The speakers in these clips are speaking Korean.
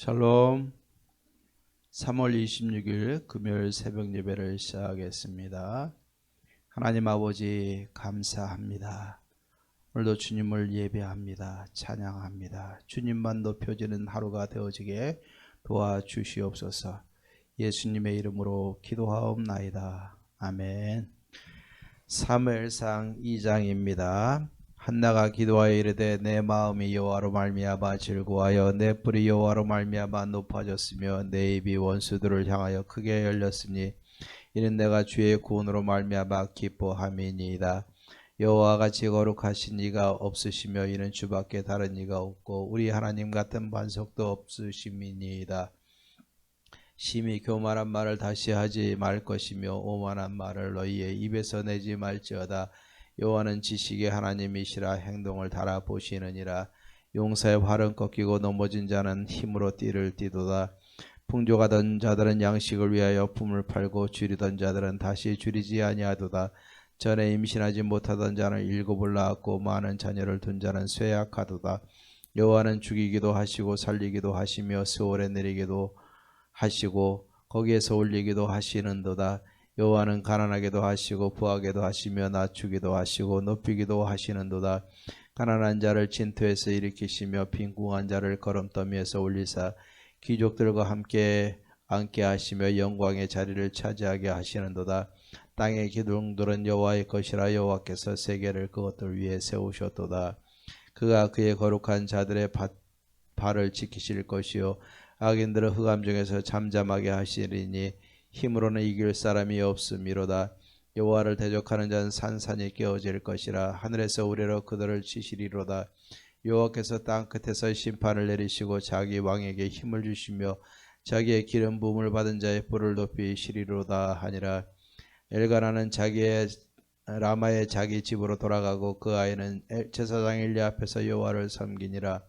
샬롬. 3월 26일 금요일 새벽 예배를 시작하겠습니다. 하나님 아버지 감사합니다. 오늘도 주님을 예배합니다. 찬양합니다. 주님만 높여지는 하루가 되어지게 도와주시옵소서. 예수님의 이름으로 기도하옵나이다. 아멘. 사무엘상 2장입니다. 한나가 기도하여 이르되 내 마음이 여호와로 말미암아 즐거워하여 내 뿔이 여호와로 말미암아 높아졌으며 내 입이 원수들을 향하여 크게 열렸으니 이는 내가 주의 구원으로 말미암아 기뻐함이니이다. 여호와 같이 거룩하신 이가 없으시며 이는 주밖에 다른 이가 없고 우리 하나님 같은 반석도 없으심이니이다. 심히 교만한 말을 다시 하지 말 것이며 오만한 말을 너희의 입에서 내지 말지어다. 여호와는 지식의 하나님이시라 행동을 달아보시느니라. 용사의 활은 꺾이고 넘어진 자는 힘으로 띠를 띠도다. 풍족하던 자들은 양식을 위하여 품을 팔고 줄이던 자들은 다시 줄이지 아니하도다. 전에 임신하지 못하던 자는 7을 낳았고 많은 자녀를 둔 자는 쇠약하도다. 여호와는 죽이기도 하시고 살리기도 하시며 스올에 내리기도 하시고 거기에서 올리기도 하시는도다. 여호와는 가난하게도 하시고 부하게도 하시며 낮추기도 하시고 높이기도 하시는도다. 가난한 자를 진토에서 일으키시며 빈궁한 자를 거름더미에서 올리사 귀족들과 함께 앉게 하시며 영광의 자리를 차지하게 하시는도다. 땅의 기둥들은 여호와의 것이라 여호와께서 세계를 그것들 위에 세우셨도다. 그가 그의 거룩한 자들의 발을 지키실 것이요 악인들을 흑암 중에서 잠잠하게 하시리니 힘으로는 이길 사람이 없음이로다. 여호와를 대적하는 자는 산산이 깨어질 것이라. 하늘에서 우레로 그들을 치시리로다. 여호와께서 땅 끝에서 심판을 내리시고 자기 왕에게 힘을 주시며 자기의 기름 부음을 받은 자의 뿔을 높이시리로다 하니라. 엘가나는 자기의 라마의 자기 집으로 돌아가고 그 아이는 제사장 엘리 앞에서 여호와를 섬기니라.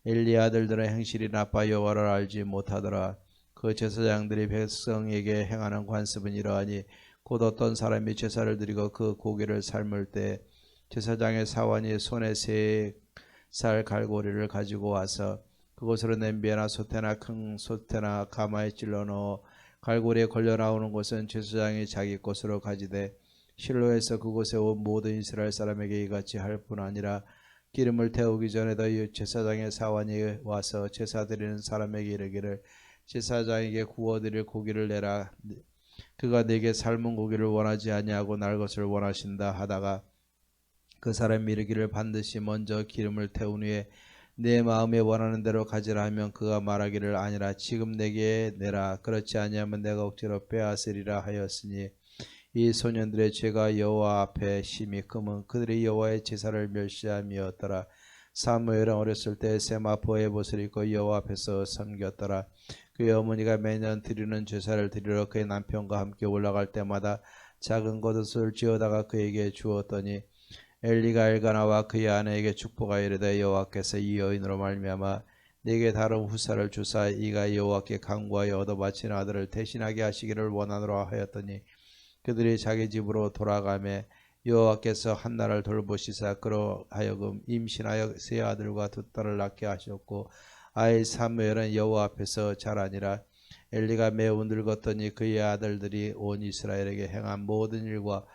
엘리의 아들들의 행실이 나빠 여호와를 알지 못하더라. 그 제사장들이 백성에게 행하는 관습은 이러하니 곧 어떤 사람이 제사를 드리고 그 고기를 삶을 때 제사장의 사원이 손에 3살 갈고리를 가지고 와서 그곳으로 냄비나 솥에나 큰 솥에나 가마에 찔러 넣어 갈고리에 걸려 나오는 것은 제사장이 자기 것으로 가지되 실로에서 그곳에 온 모든 이스라엘 사람에게 이같이 할 뿐 아니라 기름을 태우기 전에도 제사장의 사원이 와서 제사 드리는 사람에게 이르기를 제사장에게 구워드릴 고기를 내라. 그가 내게 삶은 고기를 원하지 아니하고 날 것을 원하신다 하다가 그 사람이 이르기를 반드시 먼저 기름을 태운 후에 내 마음에 원하는 대로 가지라 하면 그가 말하기를 아니라 지금 내게 내라. 그렇지 아니하면 내가 억지로 빼앗으리라 하였으니 이 소년들의 죄가 여호와 앞에 심히 크면 그들이 여호와의 제사를 멸시함이었더라. 사무엘은 어렸을 때 세마포의 옷을 입고 여호와 앞에서 섬겼더라. 그의 어머니가 매년 드리는 제사를 드리러 그의 남편과 함께 올라갈 때마다 작은 겉옷을 지어다가 그에게 주었더니 엘리가 엘가나와 그의 아내에게 축복하여 이르되 여호와께서 이 여인으로 말미암아 네게 다른 후사를 주사 이가 여호와께 간구하여 얻어 바친 아들을 대신하게 하시기를 원하노라 하였더니 그들이 자기 집으로 돌아가매 여호와께서 한나를 돌보시사 그로 하여금 임신하여 3아들과 2딸을 낳게 하셨고 아이 사무엘은 여호와 앞에서 자라니라. 엘리가 매우 늙었더니 그의 아들들이 온 이스라엘에게 행한 모든 일과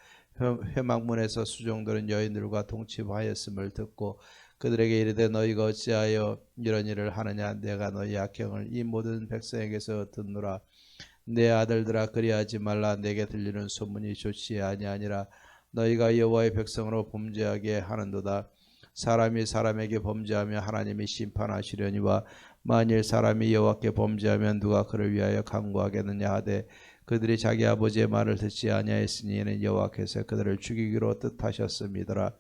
회막문에서 수종들은 여인들과 동침하였음을 듣고 그들에게 이르되 너희가 어찌하여 이런 일을 하느냐. 내가 너희 악행을 이 모든 백성에게서 듣노라. 내 아들들아 그리하지 말라. 내게 들리는 소문이 좋지 아니하니라. 너희가 여호와의 백성으로 범죄하게 하는도다. 사람이 사람에게 범죄하며 하나님이 심판하시려니와 만일 사람이 여호와께 범죄하면 누가 그를 위하여 간구하겠느냐 하되 그들이 자기 아버지의 말을 듣지 아니하였으니 이는 여호와께서 그들을 죽이기로 뜻하셨음이더라.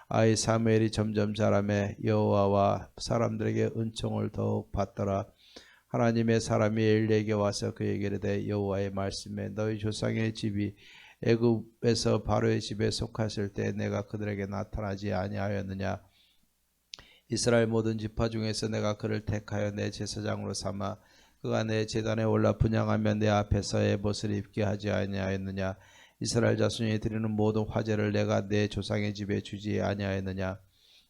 아이 사무엘이 점점 자라매 여호와와 사람들에게 은총을 더욱 받더라. 하나님의 사람이 엘리에게 와서 그에게 이르되 여호와의 말씀에 너희 조상의 집이 애굽에서 바로의 집에 속했을 때 내가 그들에게 나타나지 아니하였느냐. 이스라엘 모든 지파 중에서 내가 그를 택하여 내 제사장으로 삼아 그가 내 제단에 올라 분향하며 내 앞에서 에봇을 입게 하지 아니하였느냐. 이스라엘 자손이 드리는 모든 화제를 내가 내 조상의 집에 주지 아니하였느냐.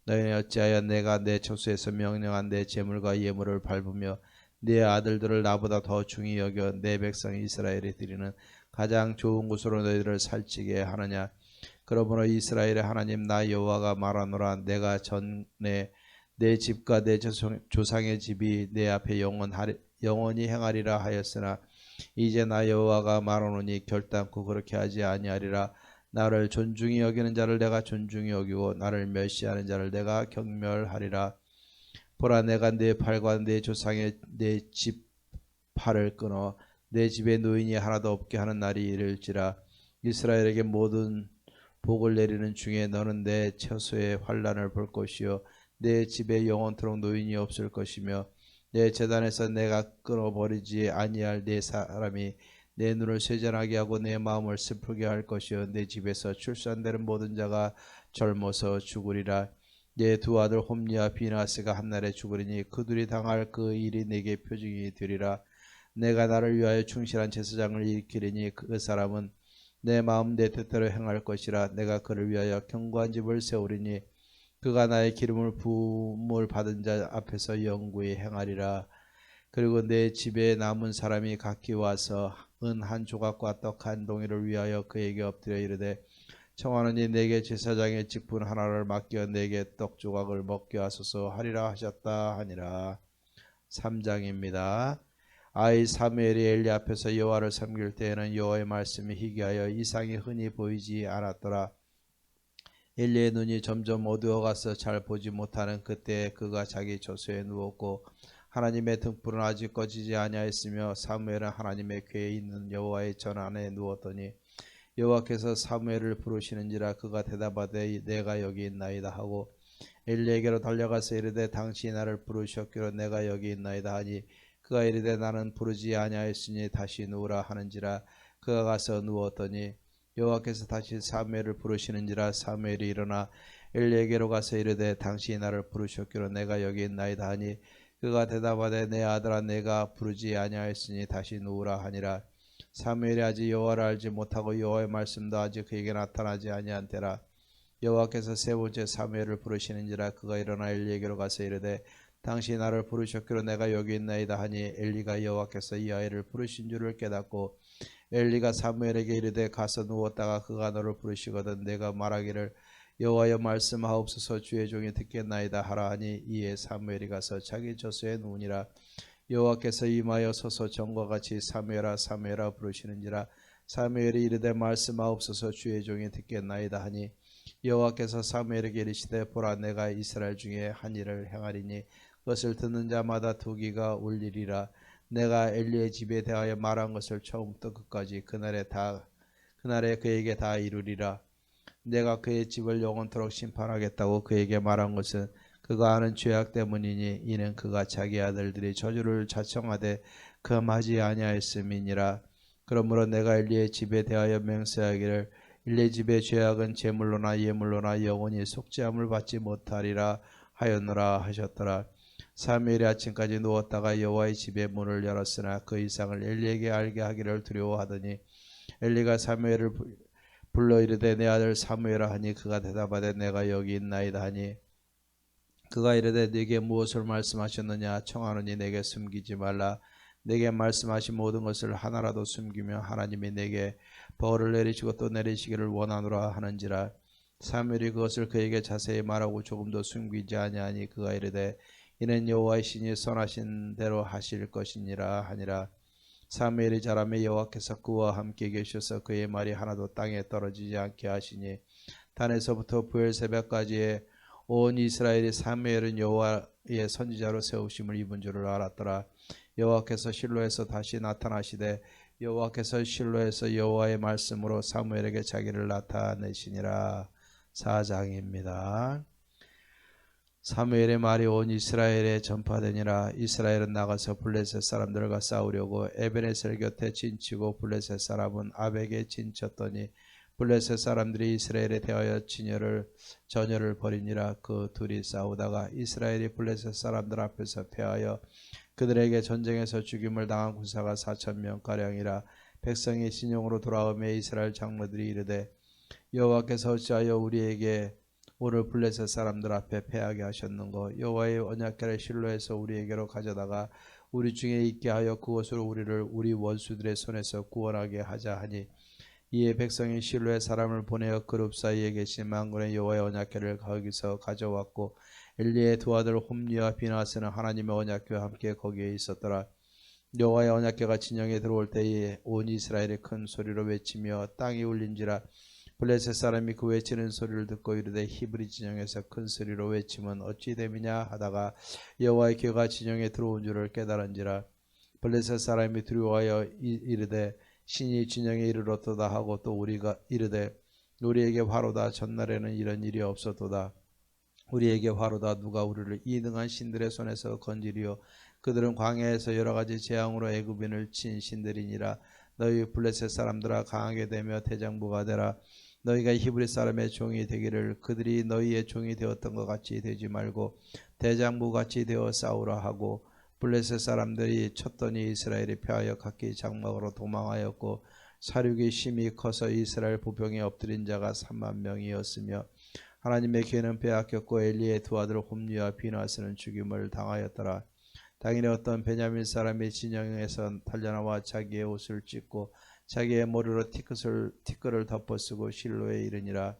너희는 어찌하여 내가 내 처소에서 명령한 내 제물과 예물을 밟으며 네 아들들을 나보다 더 중히 여겨 내 백성 이스라엘이 드리는 가장 좋은 곳으로 너희들을 살찌게 하느냐. 그러므로 이스라엘의 하나님 나 여호와가 말하노라. 내가 전에 내 집과 내 조상의 집이 내 앞에 영원히 행하리라 하였으나 이제 나 여호와가 말하노니 결단코 그렇게 하지 아니하리라. 나를 존중히 여기는 자를 내가 존중히 여기고 나를 멸시하는 자를 내가 경멸하리라. 보라, 내가 내 팔과 내 조상의 내 집 팔을 끊어 내 집에 노인이 하나도 없게 하는 날이 이를지라. 이스라엘에게 모든 복을 내리는 중에 너는 내 처소의 환난을 볼 것이요 내 집에 영원토록 노인이 없을 것이며 내 제단에서 내가 끊어버리지 아니할 내 사람이 내 눈을 쇠잔하게 하고 내 마음을 슬프게 할 것이요 내 집에서 출산되는 모든 자가 젊어서 죽으리라. 내 두 아들 홈리와 비나스가 한날에 죽으리니 그들이 당할 그 일이 내게 표징이 되리라. 내가 나를 위하여 충실한 제사장을 일으키리니 그 사람은 내 마음 내 뜻대로 행할 것이라. 내가 그를 위하여 견고한 집을 세우리니 그가 나의 기름을 부음을 받은 자 앞에서 영구히 행하리라. 그리고 내 집에 남은 사람이 각기 와서 은 한 조각과 떡 한 동이를 위하여 그에게 엎드려 이르되 청하노니 내게 제사장의 직분 하나를 맡겨 내게 떡 조각을 먹게 하소서 하리라 하셨다 하니라. 3장입니다. 아이 사무엘이 엘리 앞에서 여호와를 섬길 때에는 여호와의 말씀이 희귀하여 이상이 흔히 보이지 않았더라. 엘리의 눈이 점점 어두워가서 잘 보지 못하는 그때 그가 자기 처소에 누웠고 하나님의 등불은 아직 꺼지지 아니하였으며 사무엘은 하나님의 궤에 있는 여호와의 전 안에 누웠더니 여호와께서 사무엘을 부르시는지라. 그가 대답하되 내가 여기 있나이다 하고 엘리에게로 달려가서 이르되 당신이 나를 부르셨기로 내가 여기 있나이다 하니 그가 이르되 나는 부르지 아니하였으니 다시 누우라 하는지라. 그가 가서 누웠더니 여호와께서 다시 사무엘을 부르시는지라. 사무엘이 일어나 엘리에게로 가서 이르되 당신이 나를 부르셨기로 내가 여기 있나이다 하니 그가 대답하되 내 아들아 내가 부르지 아니하였으니 다시 누우라 하니라. 사무엘이 아직 여호와를 알지 못하고 여호와의 말씀도 아직 그에게 나타나지 아니한 때라. 여호와께서 세 번째 사무엘을 부르시는지라. 그가 일어나 엘리에게로 가서 이르되 당신이 나를 부르셨기로 내가 여기 있나이다 하니 엘리가 여호와께서 이 아이를 부르신 줄을 깨닫고 엘리가 사무엘에게 이르되 가서 누웠다가 그가 너를 부르시거든 내가 말하기를 여호와여 말씀하옵소서 주의 종이 듣겠나이다 하라 하니 이에 사무엘이 가서 자기 젖소에 누우니라. 여호와께서 임하여 서서 전과 같이 사무엘아 사무엘아 부르시는지라. 사무엘이 이르되 말씀하옵소서 주의 종이 듣겠나이다 하니 여호와께서 사무엘에게 이르시되 보라 내가 이스라엘 중에 한 일을 행하리니 그것을 듣는 자마다 두 귀가 울리리라. 내가 엘리의 집에 대하여 말한 것을 처음부터 끝까지 그날에 그에게 다 이루리라. 내가 그의 집을 영원토록 심판하겠다고 그에게 말한 것은 그가 하는 죄악 때문이니 이는 그가 자기 아들들이 저주를 자청하되 금하지 아니하였음이니라. 그러므로 내가 엘리의 집에 대하여 맹세하기를 엘리 집의 죄악은 제물로나 예물로나 영원히 속죄함을 받지 못하리라 하였노라 하셨더라. 사무엘이 아침까지 누웠다가 여호와의 집의 문을 열었으나 그 이상을 엘리에게 알게 하기를 두려워하더니 엘리가 사무엘을 불러 이르되 내 아들 사무엘아 하니 그가 대답하되 내가 여기 있나이다 하니 그가 이르되 네게 무엇을 말씀하셨느냐. 청하노니 내게 숨기지 말라. 내게 말씀하신 모든 것을 하나라도 숨기며 하나님이 내게 벌을 내리시고 또 내리시기를 원하노라 하는지라. 사무엘이 그것을 그에게 자세히 말하고 조금도 숨기지 아니하니 그가 이르되 이는 여호와의 신이 선하신 대로 하실 것이니라 하니라. 사무엘이 자라매 여호와께서 그와 함께 계셔서 그의 말이 하나도 땅에 떨어지지 않게 하시니 단에서부터 부엘세바까지의 온 이스라엘이 사무엘은 여호와의 선지자로 세우심을 입은 줄을 알았더라. 여호와께서 실로에서 다시 나타나시되 여호와께서 실로에서 여호와의 말씀으로 사무엘에게 자기를 나타내시니라. 4장입니다. 사무엘의 말이 온 이스라엘에 전파되니라. 이스라엘은 나가서 블레셋 사람들과 싸우려고 에베네셀 곁에 진치고 블레셋 사람은 아벡에 진쳤더니 블레셋 사람들이 이스라엘에 대하여 전열을 벌이니라. 그 둘이 싸우다가 이스라엘이 블레셋 사람들 앞에서 패하여 그들에게 전쟁에서 죽임을 당한 군사가 4,000명가량이라. 백성이 신용으로 돌아오매 이스라엘 장로들이 이르되 여호와께서 어찌하여 우리에게 오늘 블레셋 사람들 앞에 패하게 하셨는고. 여호와의 언약궤를 실로에서 우리에게로 가져다가 우리 중에 있게 하여 그곳으로 우리를 우리 원수들의 손에서 구원하게 하자 하니 이에 백성이 실로에 사람을 보내어 그룹 사이에 계신 만군의 여호와의 언약궤를 거기서 가져왔고 엘리의 두 아들 홈리와 비나스는 하나님의 언약궤와 함께 거기에 있었더라. 여호와의 언약궤가 진영에 들어올 때에 온 이스라엘이 큰 소리로 외치며 땅이 울린지라. 블레셋 사람이 그 외치는 소리를 듣고 이르되 히브리 진영에서 큰 소리로 외치면 어찌 됨이냐 하다가 여호와의 궤가 진영에 들어온 줄을 깨달은지라. 블레셋 사람이 두려워하여 이르되 신이 진영에 이르렀도다 하고 또 우리가 이르되 우리에게 화로다. 전날에는 이런 일이 없었도다. 우리에게 화로다. 누가 우리를 이 등한 신들의 손에서 건지리요. 그들은 광야에서 여러 가지 재앙으로 애굽인을 친 신들이니라. 너희 블레셋 사람들아 강하게 되며 대장부가 되라. 너희가 히브리 사람의 종이 되기를 그들이 너희의 종이 되었던 것 같이 되지 말고 대장부 같이 되어 싸우라 하고 블레셋 사람들이 쳤더니 이스라엘이 패하여 각기 장막으로 도망하였고 사륙이 심히 커서 이스라엘 부병에 엎드린 자가 3만 명이었으며 하나님의 궤는 빼앗겼고 엘리의 두 아들 홈리와 비나스는 죽임을 당하였더라. 당일에 어떤 베냐민 사람이 진영에서 달려나와 자기의 옷을 찢고 자기의 머리로 티끌을 덮어쓰고 실로에 이르니라.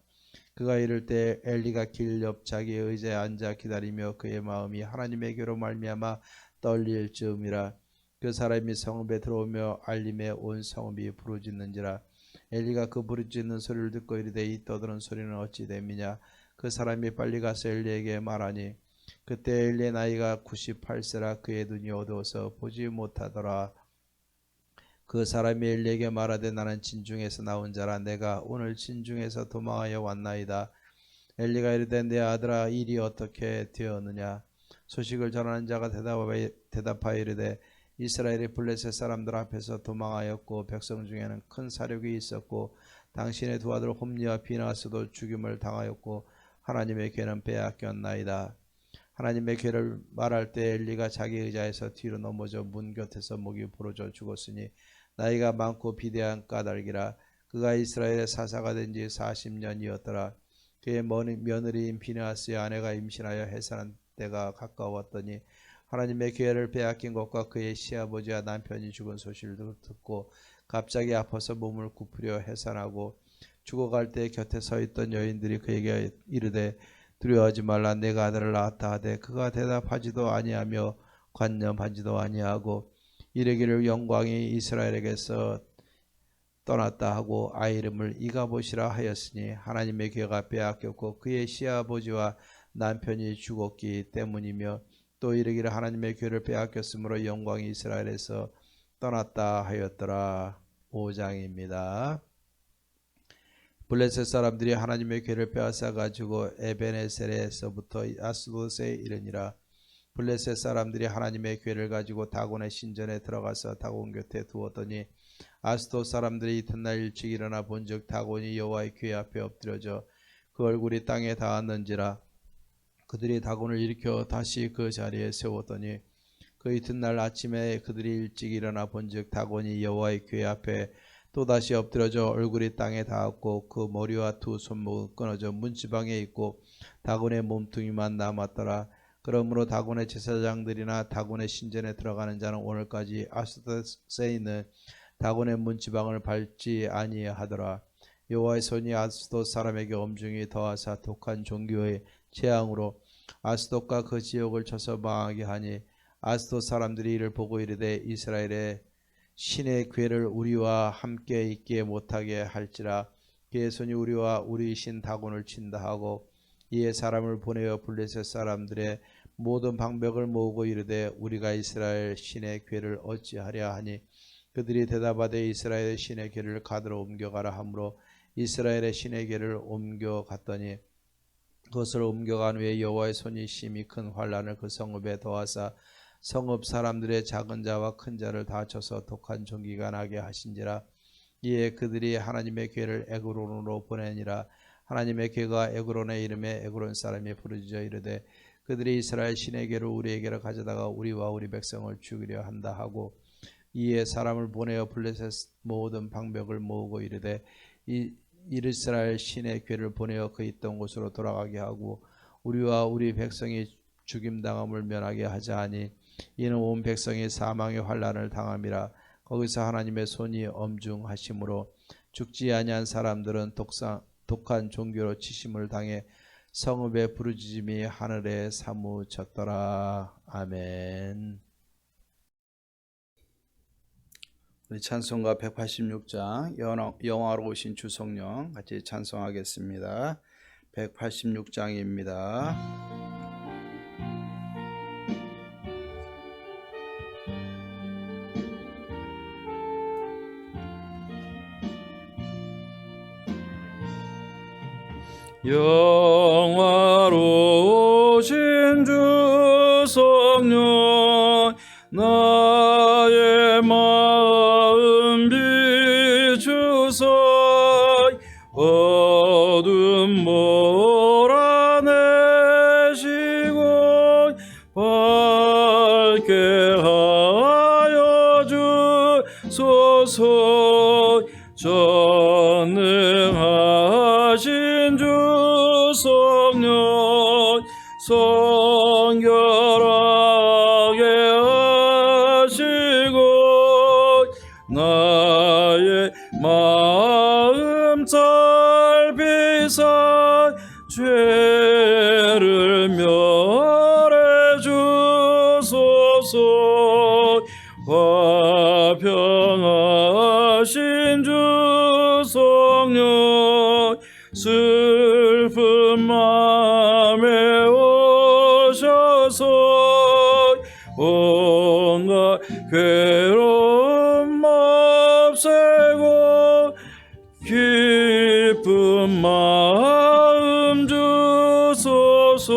그가 이를 때 엘리가 길 옆 자기의 의자에 앉아 기다리며 그의 마음이 하나님의 궤로 말미암아 떨릴 즈음이라. 그 사람이 성읍에 들어오며 알림에 온 성읍이 부르짖는지라. 엘리가 그 부르짖는 소리를 듣고 이르되 이 떠드는 소리는 어찌 됨이냐. 그 사람이 빨리 가서 엘리에게 말하니 그때 엘리의 나이가 98세라. 그의 눈이 어두워서 보지 못하더라. 그 사람이 엘리에게 말하되 나는 진중에서 나온 자라. 내가 오늘 진중에서 도망하여 왔나이다. 엘리가 이르되 내 아들아 일이 어떻게 되었느냐. 소식을 전하는 자가 대답하여 이르되 이스라엘이 블레셋 사람들 앞에서 도망하였고 백성 중에는 큰 사륙이 있었고 당신의 두 아들 홈리와 비나스도 죽임을 당하였고 하나님의 궤는 빼앗겼나이다. 하나님의 궤를 말할 때 엘리가 자기 의자에서 뒤로 넘어져 문 곁에서 목이 부러져 죽었으니 나이가 많고 비대한 까닭이라. 그가 이스라엘의 사사가 된 지 40년이었더라. 그의 며느리인 비나스의 아내가 임신하여 해산한 때가 가까웠더니 하나님의 궤를 빼앗긴 것과 그의 시아버지와 남편이 죽은 소식을 듣고 갑자기 아파서 몸을 굽으려 해산하고 죽어갈 때 곁에 서 있던 여인들이 그에게 이르되 두려워하지 말라. 내가 아들을 낳았다 하되 그가 대답하지도 아니하며 관념하지도 아니하고 이르기를 영광이 이스라엘에게서 떠났다 하고 아이 이름을 이가봇이라 하였으니 하나님의 궤가 빼앗겼고 그의 시아버지와 남편이 죽었기 때문이며 또 이르기를 하나님의 궤를 빼앗겼으므로 영광이 이스라엘에서 떠났다 하였더라. 5장입니다. 블레셋 사람들이 하나님의 궤를 빼앗아 가지고 에베네셀에서부터 아스돗에 이르니라. 블레셋 사람들이 하나님의 궤를 가지고 다곤의 신전에 들어가서 다곤 곁에 두었더니 아스돗 사람들이 이튿날 일찍 일어나 본즉 다곤이 여호와의 궤 앞에 엎드려져 그 얼굴이 땅에 닿았는지라. 그들이 다곤을 일으켜 다시 그 자리에 세웠더니 그 이튿날 아침에 그들이 일찍 일어나 본즉 다곤이 여호와의 궤 앞에 또다시 엎드려져 얼굴이 땅에 닿았고 그 머리와 두 손목은 끊어져 문지방에 있고 다곤의 몸뚱이만 남았더라. 그러므로 다곤의 제사장들이나 다곤의 신전에 들어가는 자는 오늘까지 아스돗에 있는 다곤의 문지방을 밟지 아니하더라. 여호와의 손이 아스돗 사람에게 엄중히 더하사 독한 종교의 재앙으로 아스돗과 그 지역을 쳐서 망하게 하니 아스돗 사람들이 이를 보고 이르되 이스라엘의 신의 궤를 우리와 함께 있게 못하게 할지라. 그의 손이 우리와 우리 신 다곤을 친다 하고 이에 사람을 보내어 블레셋 사람들의 모든 방백을 모으고 이르되 우리가 이스라엘 신의 궤를 어찌하랴 하니 그들이 대답하되 이스라엘의 신의 궤를 가드로 옮겨가라 하므로 이스라엘의 신의 궤를 옮겨갔더니 그것을 옮겨간 후에 여호와의 손이 심히 큰 환란을 그 성읍에 더하사 성읍 사람들의 작은 자와 큰 자를 다 쳐서 독한 종기가 나게 하신지라. 이에 그들이 하나님의 궤를 에그론으로 보내니라. 하나님의 궤가 에그론에 이름에 에그론 사람이 부르짖어 이르되 그들이 이스라엘 신의 궤를 우리에게로 가져다가 우리와 우리 백성을 죽이려 한다 하고 이에 사람을 보내어 블레셋 모든 방백을 모으고 이르되 이스라엘 신의 궤를 보내어 그 있던 곳으로 돌아가게 하고 우리와 우리 백성이 죽임당함을 면하게 하자 하니 이는 온 백성이 사망의 환난을 당함이라. 거기서 하나님의 손이 엄중하심으로 죽지 아니한 사람들은 독한 종교로 치심을 당해 성읍의 부르짖음이 하늘에 사무쳤더라. 아멘. 우리 찬송가 186장 영화로 오신 주 성령 같이 찬송하겠습니다. 186장입니다. 영화로우신 주 성령 나의 마음 비추사 어둠 몰아내시고 밝게 하여 주소서. 전능하신 주 성령 성결하게 하시고 나의 마음 살피사 죄를 멸해 주소서. 화평하신 주 성령 슬픈 맘에 오셔서 온갖 괴로움 없애고 기쁜 마음 주소서.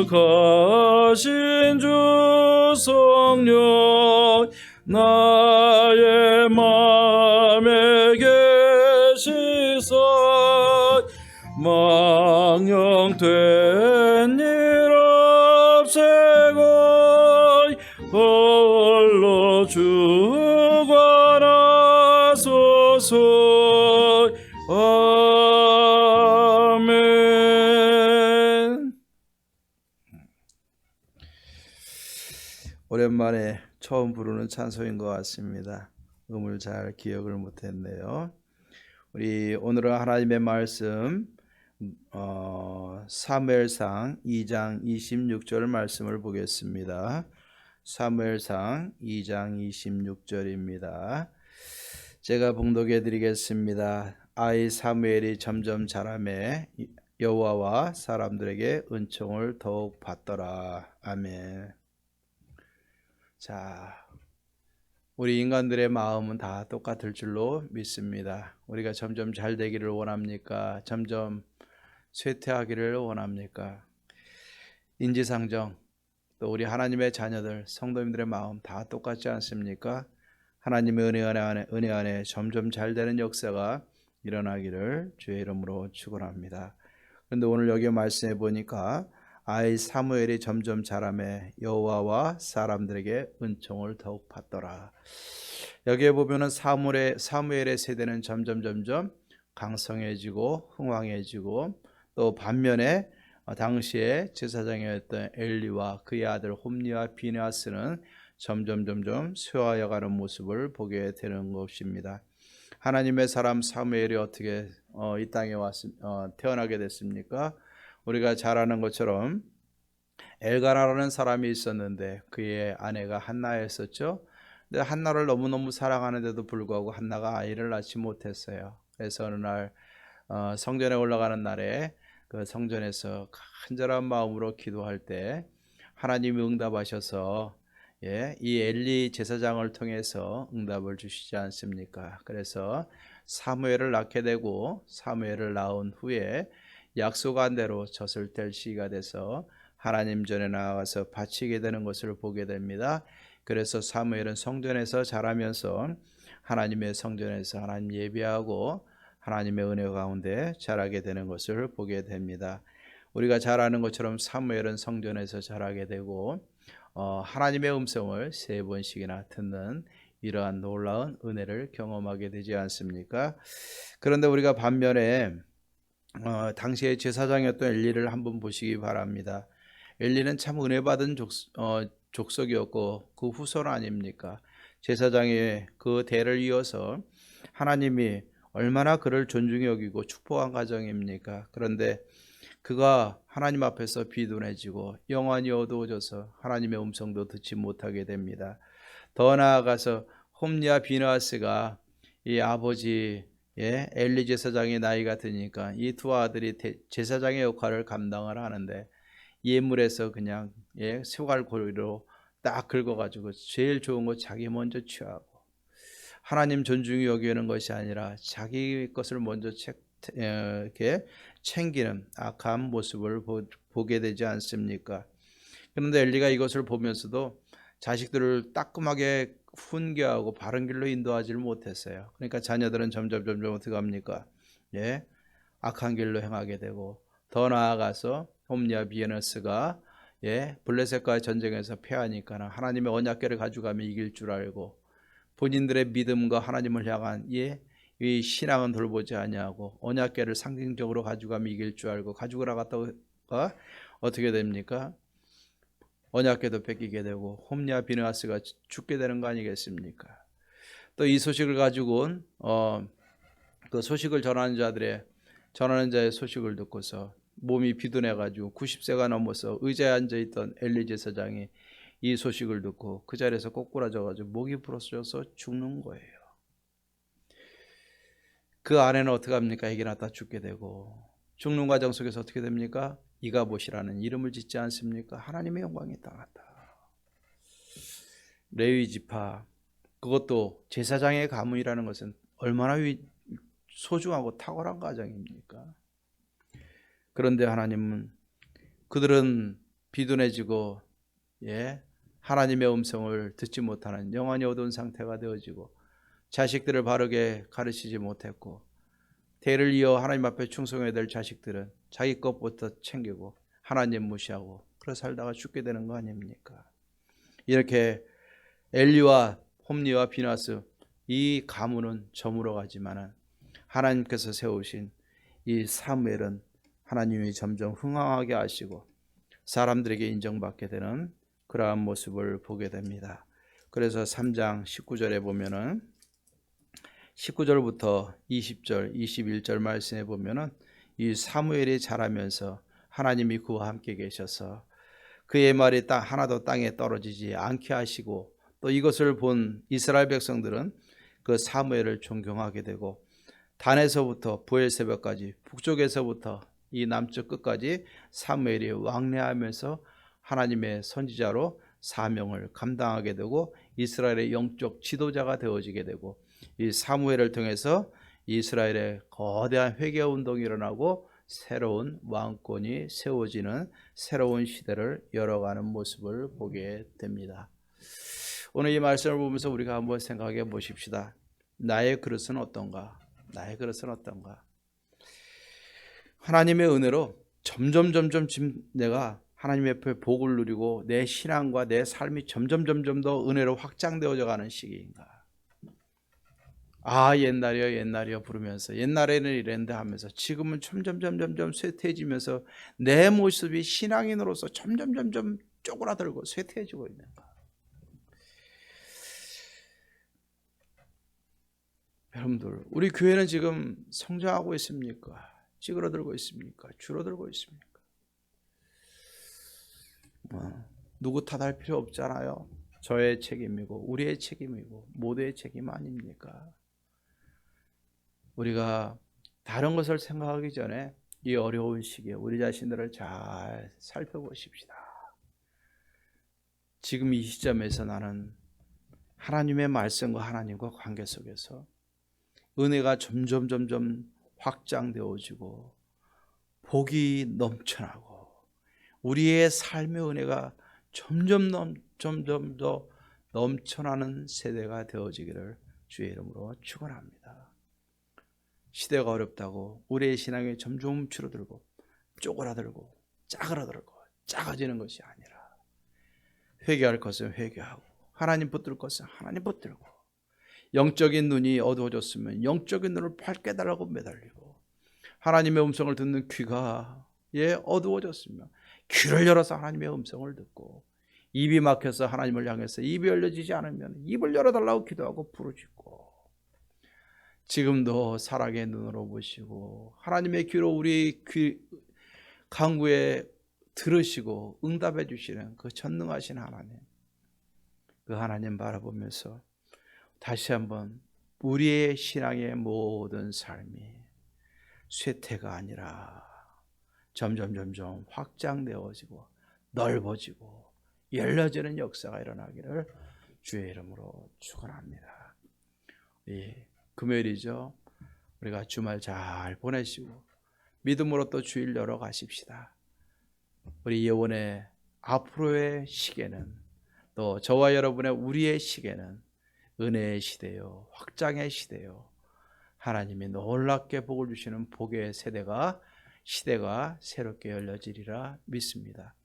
거룩하신 주 성령 나의 맘에 계시사 망령된 일 없애고 홀로 주관하소서. 아멘. 오랜만에 처음 부르는 찬송인 것 같습니다. 음을 잘 기억을 못했네요. 우리 오늘은 하나님의 말씀 사무엘상 2장 26절 말씀을 보겠습니다. 사무엘상 2장 26절입니다. 제가 봉독해 드리겠습니다. 아이 사무엘이 점점 자라매 여호와와 사람들에게 은총을 더욱 받더라. 아멘. 자, 우리 인간들의 마음은 다 똑같을 줄로 믿습니다. 우리가 점점 잘 되기를 원합니까? 점점 쇠퇴하기를 원합니까? 인지상정, 또 우리 하나님의 자녀들, 성도님들의 마음 다 똑같지 않습니까? 하나님의 은혜 안에 점점 잘 되는 역사가 일어나기를 주의 이름으로 축원합니다. 그런데 오늘 여기 말씀해 보니까 아이 사무엘이 점점 자라매 여호와와 사람들에게 은총을 더욱 받더라. 여기에 보면은 사무엘의 세대는 점점 강성해지고 흥왕해지고, 또 반면에 당시에 제사장이었던 엘리와 그의 아들 홈리와 비느하스는 점점 쇠하여가는 모습을 보게 되는 것입니다. 하나님의 사람 사무엘이 어떻게 이 땅에 태어나게 됐습니까? 우리가 잘 아는 것처럼 엘가나라는 사람이 있었는데 그의 아내가 한나였었죠. 근데 한나를 너무너무 사랑하는데도 불구하고 한나가 아이를 낳지 못했어요. 그래서 어느 날 성전에 올라가는 날에 그 성전에서 간절한 마음으로 기도할 때 하나님이 응답하셔서 이 엘리 제사장을 통해서 응답을 주시지 않습니까? 그래서 사무엘을 낳게 되고, 사무엘을 낳은 후에 약속한 대로 젖을 뗄 시기가 돼서 하나님 전에 나아가서 바치게 되는 것을 보게 됩니다. 그래서 사무엘은 성전에서 자라면서 하나님의 성전에서 하나님 예배하고 하나님의 은혜 가운데 자라게 되는 것을 보게 됩니다. 우리가 잘 아는 것처럼 사무엘은 성전에서 자라게 되고 하나님의 음성을 3번씩이나 듣는 이러한 놀라운 은혜를 경험하게 되지 않습니까? 그런데 우리가 반면에 당시에 제사장이었던 엘리를 한번 보시기 바랍니다. 엘리는 참 은혜 받은 족속이었고 그 후손 아닙니까? 제사장의 그 대를 이어서 하나님이 얼마나 그를 존중히 여기고 축복한 가정입니까? 그런데 그가 하나님 앞에서 비둔해지고 영안이 어두워져서 하나님의 음성도 듣지 못하게 됩니다. 더 나아가서 홈리와 비느하스가 이 아버지 엘리 제사장의 나이가 드니까 이 두 아들이 제사장의 역할을 감당을 하는데 예물에서 그냥 쇠갈고리로 딱 긁어가지고 제일 좋은 거 자기 먼저 취하고 하나님 존중이 여기는 것이 아니라 자기 것을 먼저 이렇게 챙기는 악한 모습을 보게 되지 않습니까? 그런데 엘리가 이것을 보면서도 자식들을 따끔하게 훈계하고 바른 길로 인도하지를 못했어요. 그러니까 자녀들은 점점 어떻게 합니까? 악한 길로 행하게 되고 더 나아가서 홈리와 비느하스가 블레셋과의 전쟁에서 패하니까 하나님의 언약궤를 가져가면 이길 줄 알고 본인들의 믿음과 하나님을 향한 이 신앙은 돌보지 아니하고 언약궤를 상징적으로 가져가면 이길 줄 알고 가지고 나갔다가 어떻게 됩니까? 언약궤도 뺏기게 되고 홈리와 비느하스가 죽게 되는 거 아니겠습니까? 또 이 소식을 가지고 온 그 소식을 전하는 자의 소식을 듣고서 몸이 비둔해가지고 90세가 넘어서 의자에 앉아있던 엘리 제사장이 이 소식을 듣고 그 자리에서 꼬꾸라져가지고 목이 부러져서 죽는 거예요. 그 아내는 어떻게 합니까? 애기 낳다 죽게 되고 죽는 과정 속에서 어떻게 됩니까? 이가봇이라는 이름을 짓지 않습니까? 하나님의 영광이 떠났다. 레위 지파, 그것도 제사장의 가문이라는 것은 얼마나 소중하고 탁월한 가정입니까? 그런데 하나님은 그들은 비둔해지고 하나님의 음성을 듣지 못하는 영안이 어두운 상태가 되어지고 자식들을 바르게 가르치지 못했고 대를 이어 하나님 앞에 충성해야 될 자식들은 자기 것부터 챙기고 하나님 무시하고 그래 살다가 죽게 되는 거 아닙니까? 이렇게 엘리와 홈리와 비느하스 이 가문은 저물어 가지만은 하나님께서 세우신 이 사무엘은 하나님이 점점 흥황하게 하시고 사람들에게 인정받게 되는 그러한 모습을 보게 됩니다. 그래서 3장 19절에 보면은 19절부터 20절, 21절 말씀에 보면은 이 사무엘이 자라면서 하나님이 그와 함께 계셔서 그의 말이 하나도 땅에 떨어지지 않게 하시고 또 이것을 본 이스라엘 백성들은 그 사무엘을 존경하게 되고 단에서부터 부엘세바까지 북쪽에서부터 이 남쪽 끝까지 사무엘이 왕래하면서 하나님의 선지자로 사명을 감당하게 되고 이스라엘의 영적 지도자가 되어지게 되고 이 사무엘을 통해서 이스라엘의 거대한 회개 운동이 일어나고 새로운 왕권이 세워지는 새로운 시대를 열어가는 모습을 보게 됩니다. 오늘 이 말씀을 보면서 우리가 한번 생각해 보십시다. 나의 그릇은 어떤가? 나의 그릇은 어떤가? 하나님의 은혜로 점점 지금 내가 하나님 옆에 복을 누리고 내 신앙과 내 삶이 점점 더 은혜로 확장되어져 가는 시기인가? 옛날이요 부르면서 옛날에는 이랬는데 하면서 지금은 점점 쇠퇴해지면서 내 모습이 신앙인으로서 점점 쪼그라들고 쇠퇴해지고 있는가? 여러분들, 우리 교회는 지금 성장하고 있습니까? 찌그러들고 있습니까? 줄어들고 있습니까? 누구 탓할 필요 없잖아요. 저의 책임이고 우리의 책임이고 모두의 책임 아닙니까? 우리가 다른 것을 생각하기 전에 이 어려운 시기에 우리 자신들을 잘 살펴보십시다. 지금 이 시점에서 나는 하나님의 말씀과 하나님과 관계 속에서 은혜가 점점 확장되어지고 복이 넘쳐나고 우리의 삶의 은혜가 점점 더 넘쳐나는 세대가 되어지기를 주의 이름으로 축원합니다. 시대가 어렵다고 우리의 신앙이 점점 줄어들고 쪼그라들고 짜그라들고 작아지는 것이 아니라 회개할 것은 회개하고 하나님 붙들 것은 하나님 붙들고 영적인 눈이 어두워졌으면 영적인 눈을 밝게 달라고 매달리고 하나님의 음성을 듣는 귀가 어두워졌으면 귀를 열어서 하나님의 음성을 듣고, 입이 막혀서 하나님을 향해서 입이 열려지지 않으면 입을 열어달라고 기도하고 부르짖고, 지금도 사랑의 눈으로 보시고 하나님의 귀로 우리 귀 간구에 들으시고 응답해 주시는 그 전능하신 하나님, 그 하나님 바라보면서 다시 한번 우리의 신앙의 모든 삶이 쇠퇴가 아니라 점점 확장되어지고 넓어지고 열려지는 역사가 일어나기를 주의 이름으로 축원합니다. 금요일이죠. 우리가 주말 잘 보내시고 믿음으로 또 주일 열어 가십시다. 우리 영혼의 앞으로의 시계는, 또 저와 여러분의 우리의 시계는 은혜의 시대요, 확장의 시대요, 하나님이 놀랍게 복을 주시는 복의 시대가 새롭게 열려지리라 믿습니다.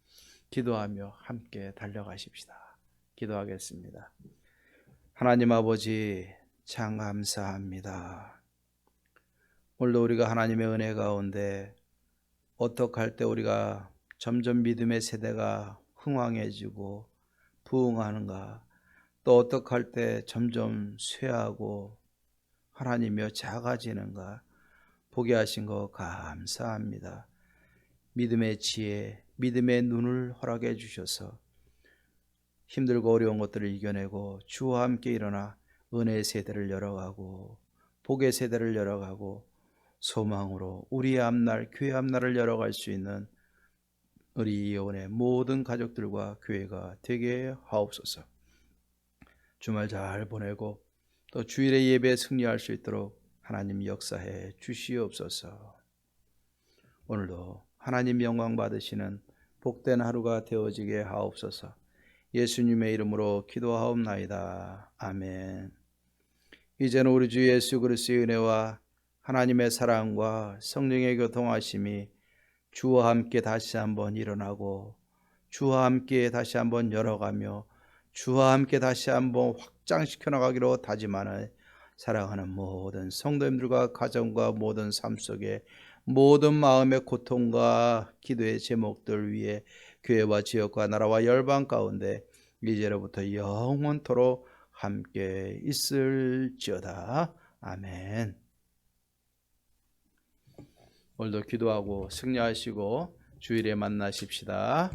기도하며 함께 달려가십시다. 기도하겠습니다. 하나님 아버지, 참 감사합니다. 오늘도 우리가 하나님의 은혜 가운데 어떻게 할 때 우리가 점점 믿음의 세대가 흥왕해지고 부흥하는가, 또 어떻게 할 때 점점 쇠하고 하나님이여 작아지는가 보게 하신 거 감사합니다. 믿음의 지혜, 믿음의 눈을 허락해 주셔서 힘들고 어려운 것들을 이겨내고 주와 함께 일어나 은혜의 세대를 열어가고 복의 세대를 열어가고 소망으로 우리의 앞날, 교회 앞날을 열어갈 수 있는 우리 영혼의 모든 가족들과 교회가 되게 하옵소서. 주말 잘 보내고 또 주일의 예배에 승리할 수 있도록 하나님 역사해 주시옵소서. 오늘도 하나님 영광 받으시는 복된 하루가 되어지게 하옵소서. 예수님의 이름으로 기도하옵나이다. 아멘. 이제는 우리 주 예수 그리스도의 은혜와 하나님의 사랑과 성령의 교통하심이 주와 함께 다시 한번 일어나고 주와 함께 다시 한번 열어가며 주와 함께 다시 한번 확장시켜 나가기로 다짐하는 사랑하는 모든 성도님들과 가정과 모든 삶 속에 모든 마음의 고통과 기도의 제목들 위에 교회와 지역과 나라와 열방 가운데 이제로부터 영원토록 함께 있을지어다. 아멘. 오늘도 기도하고 승리하시고 주일에 만나십시다.